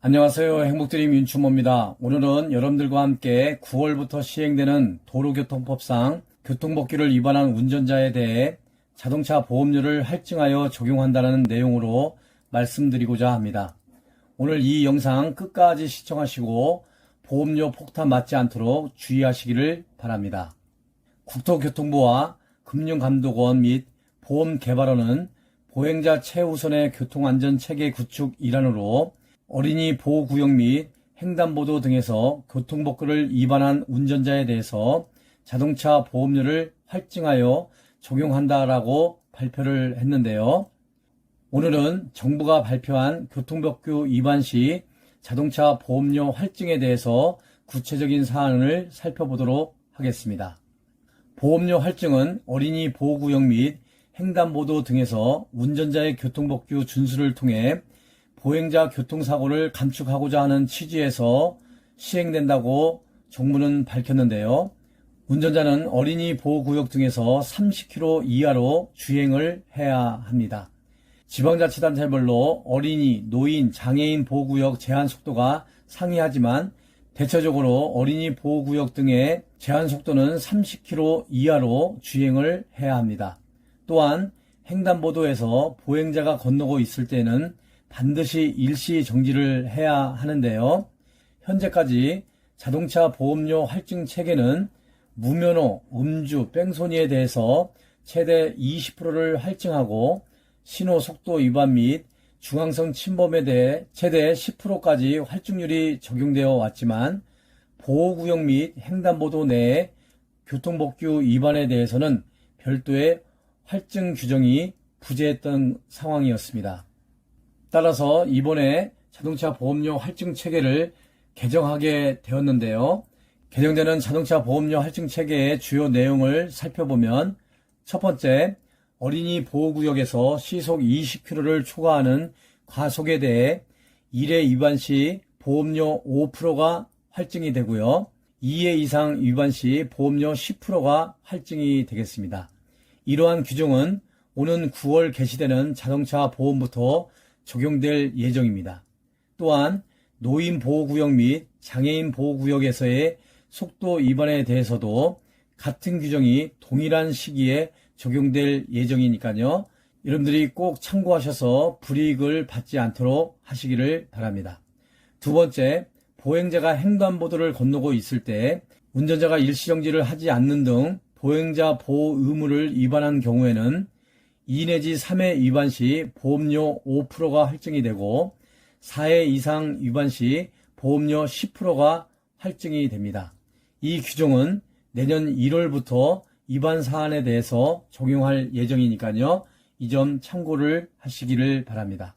안녕하세요. 행복드림 윤춘모입니다. 오늘은 여러분들과 함께 9월부터 시행되는 도로교통법상 교통법규를 위반한 운전자에 대해 자동차 보험료를 할증하여 적용한다는 내용으로 말씀드리고자 합니다. 오늘 이 영상 끝까지 시청하시고 보험료 폭탄 맞지 않도록 주의하시기를 바랍니다. 국토교통부와 금융감독원 및 보험개발원은 보행자 최우선의 교통안전체계 구축 일환으로 어린이 보호구역 및 횡단보도 등에서 교통법규를 위반한 운전자에 대해서 자동차 보험료를 할증하여 적용한다라고 발표를 했는데요. 오늘은 정부가 발표한 교통법규 위반 시 자동차 보험료 할증에 대해서 구체적인 사안을 살펴보도록 하겠습니다. 보험료 할증은 어린이 보호구역 및 횡단보도 등에서 운전자의 교통법규 준수를 통해 보행자 교통사고를 감축하고자 하는 취지에서 시행된다고 정부는 밝혔는데요. 운전자는 어린이 보호구역 등에서 30km 이하로 주행을 해야 합니다. 지방자치단체별로 어린이, 노인, 장애인 보호구역 제한 속도가 상이하지만 대체적으로 어린이 보호구역 등의 제한 속도는 30km 이하로 주행을 해야 합니다. 또한 횡단보도에서 보행자가 건너고 있을 때는 반드시 일시 정지를 해야 하는데요. 현재까지 자동차 보험료 할증 체계는 무면허, 음주, 뺑소니에 대해서 최대 20%를 할증하고 신호 속도 위반 및 중앙선 침범에 대해 최대 10%까지 할증률이 적용되어 왔지만 보호구역 및 횡단보도 내의 교통법규 위반에 대해서는 별도의 할증 규정이 부재했던 상황이었습니다. 따라서 이번에 자동차 보험료 할증 체계를 개정하게 되었는데요. 개정되는 자동차 보험료 할증 체계의 주요 내용을 살펴보면 첫 번째, 어린이 보호구역에서 시속 20km를 초과하는 과속에 대해 1회 위반 시 보험료 5%가 할증이 되고요. 2회 이상 위반 시 보험료 10%가 할증이 되겠습니다. 이러한 규정은 오는 9월 개시되는 자동차 보험부터 적용될 예정입니다. 또한 노인 보호구역 및 장애인 보호구역에서의 속도 위반에 대해서도 같은 규정이 동일한 시기에 적용될 예정이니까요. 여러분들이 꼭 참고하셔서 불이익을 받지 않도록 하시기를 바랍니다. 두 번째, 보행자가 횡단보도를 건너고 있을 때 운전자가 일시정지를 하지 않는 등 보행자 보호 의무를 위반한 경우에는 2 내지 3회 위반 시 보험료 5%가 할증이 되고 4회 이상 위반 시 보험료 10%가 할증이 됩니다. 이 규정은 내년 1월부터 위반 사안에 대해서 적용할 예정이니까요. 이 점 참고를 하시기를 바랍니다.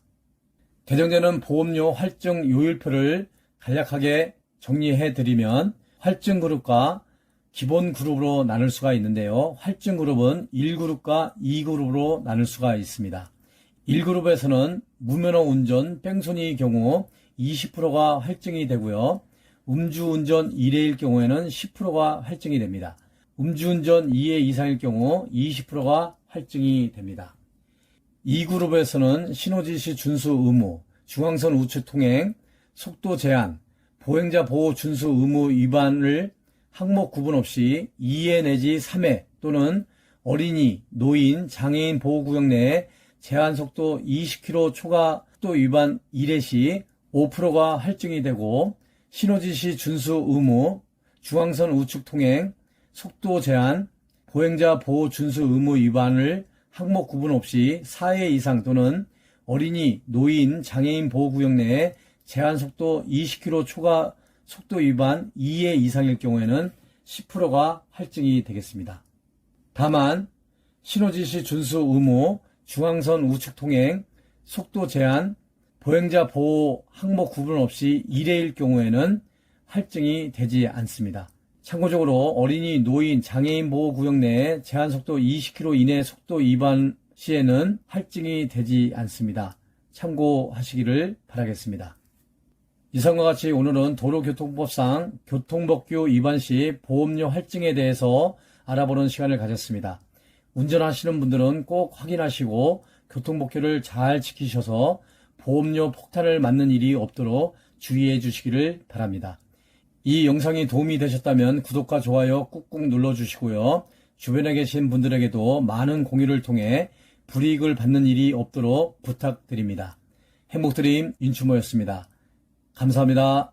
개정되는 보험료 할증 요율표를 간략하게 정리해 드리면 할증 그룹과 기본 그룹으로 나눌 수가 있는데요. 할증 그룹은 1그룹과 2그룹으로 나눌 수가 있습니다. 1그룹에서는 무면허 운전, 뺑소니의 경우 20%가 할증이 되고요. 음주운전 1회일 경우에는 10%가 할증이 됩니다. 음주운전 2회 이상일 경우 20%가 할증이 됩니다. 2그룹에서는 신호지시 준수 의무, 중앙선 우측 통행, 속도 제한, 보행자 보호 준수 의무 위반을 항목 구분 없이 2회 내지 3회 또는 어린이, 노인, 장애인 보호구역 내에 제한속도 20km 초과 속도 위반 1회 시 5%가 할증이 되고 신호지시 준수 의무, 중앙선 우측 통행, 속도 제한, 보행자 보호 준수 의무 위반을 항목 구분 없이 4회 이상 또는 어린이, 노인, 장애인 보호구역 내에 제한속도 20km 초과 속도 위반 2회 이상일 경우에는 10%가 할증이 되겠습니다. 다만 신호지시 준수 의무, 중앙선 우측 통행, 속도 제한, 보행자 보호 항목 구분 없이 1회일 경우에는 할증이 되지 않습니다. 참고적으로 어린이, 노인, 장애인 보호구역 내에 제한속도 20km 이내 속도 위반 시에는 할증이 되지 않습니다. 참고하시기를 바라겠습니다. 이상과 같이 오늘은 도로교통법상 교통법규 위반 시 보험료 할증에 대해서 알아보는 시간을 가졌습니다. 운전하시는 분들은 꼭 확인하시고 교통법규를 잘 지키셔서 보험료 폭탄을 맞는 일이 없도록 주의해 주시기를 바랍니다. 이 영상이 도움이 되셨다면 구독과 좋아요 꾹꾹 눌러주시고요. 주변에 계신 분들에게도 많은 공유를 통해 불이익을 받는 일이 없도록 부탁드립니다. 행복드림 윤추모였습니다. 감사합니다.